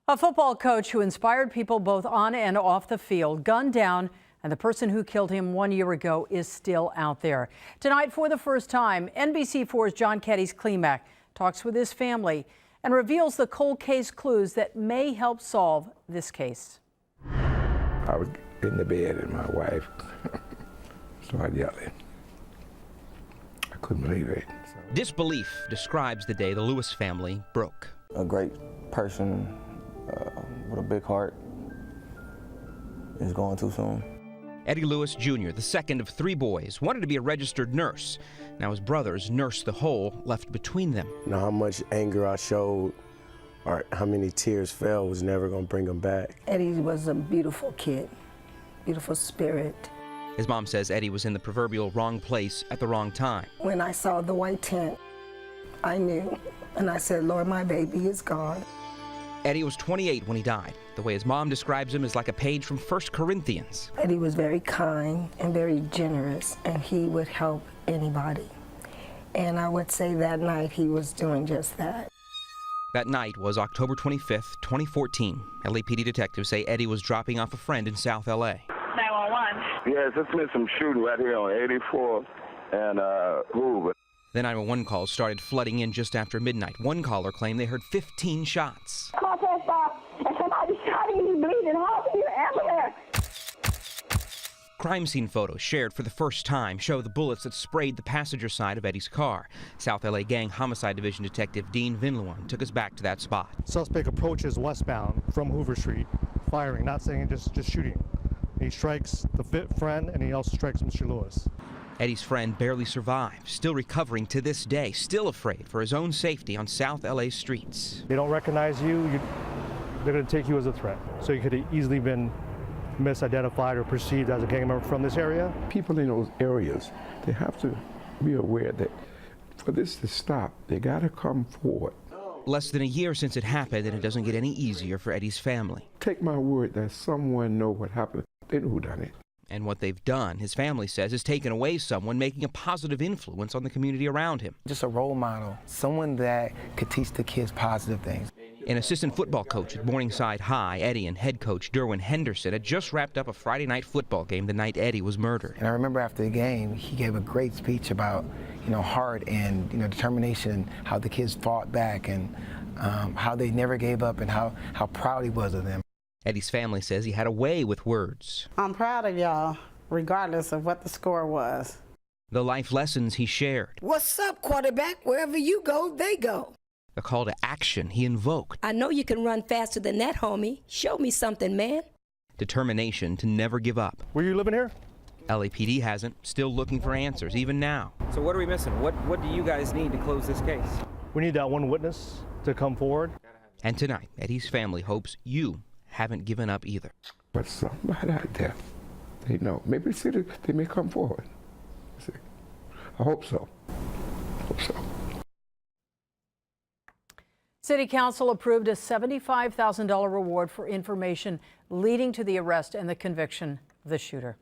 A football coach who inspired people both on and off the field gunned down, and the person who killed him 1 year ago is still out there. Tonight, for the first time, NBC4's John Keddy's Klimak talks with his family and reveals the cold case clues that may help solve this case. I was in the bed and my wife started yelling. I couldn't believe it. Disbelief describes the day the Lewis family broke. A great person with a big heart is going too soon. Eddy Lewis Jr., the second of three boys, wanted to be a registered nurse. Now his brothers nursed the hole left between them. You know, how much anger I showed or how many tears fell was never going to bring him back. Eddy was a beautiful kid, beautiful spirit. His mom says Eddy was in the proverbial wrong place at the wrong time. When I saw the white tent, I knew, and I said, Lord, my baby is gone. Eddy was 28 when he died. The way his mom describes him is like a page from 1 Corinthians. Eddy was very kind and very generous, and he would help anybody. And I would say that night he was doing just that. That night was October 25th, 2014. LAPD detectives say Eddy was dropping off a friend in South LA. 911. Yes, it's been some shooting right here on 84 and Hoover. The 911 calls started flooding in just after midnight. One caller claimed they heard 15 shots. Contact stop, and somebody's shot me, bleeding. How can you ambulance? Crime scene photos shared for the first time show the bullets that sprayed the passenger side of Eddy's car. South LA Gang Homicide Division Detective Dean Vinluan took us back to that spot. Suspect approaches westbound from Hoover Street, firing, not saying just shooting. He strikes the friend, and he also strikes Mr. Lewis. Eddy's friend barely survived, still recovering to this day, still afraid for his own safety on South LA streets. They don't recognize you, they're going to take you as a threat. So you could have easily been misidentified or perceived as a gang member from this area. People in those areas, they have to be aware that for this to stop, they got to come forward. Less than a year since it happened, and it doesn't get any easier for Eddy's family. Take my word that someone know what happened. They know who done it. And what they've done, his family says, is taken away someone making a positive influence on the community around him. Just a role model, someone that could teach the kids positive things. An assistant football coach at Morningside High, Eddy, and head coach Derwin Henderson had just wrapped up a Friday night football game the night Eddy was murdered. And I remember after the game, he gave a great speech about, heart and, determination, how the kids fought back and how they never gave up and how proud he was of them. Eddy's family says he had a way with words. I'm proud of y'all, regardless of what the score was. The life lessons he shared. What's up, quarterback? Wherever you go, they go. The call to action he invoked. I know you can run faster than that, homie. Show me something, man. Determination to never give up. Were you living here? LAPD hasn't, still looking for answers, even now. So what are we missing? What do you guys need to close this case? We need that one witness to come forward. And tonight, Eddy's family hopes you haven't given up either. But somebody out there, they know. Maybe they may come forward. I hope so. I hope so. City Council approved a $75,000 reward for information leading to the arrest and the conviction of the shooter.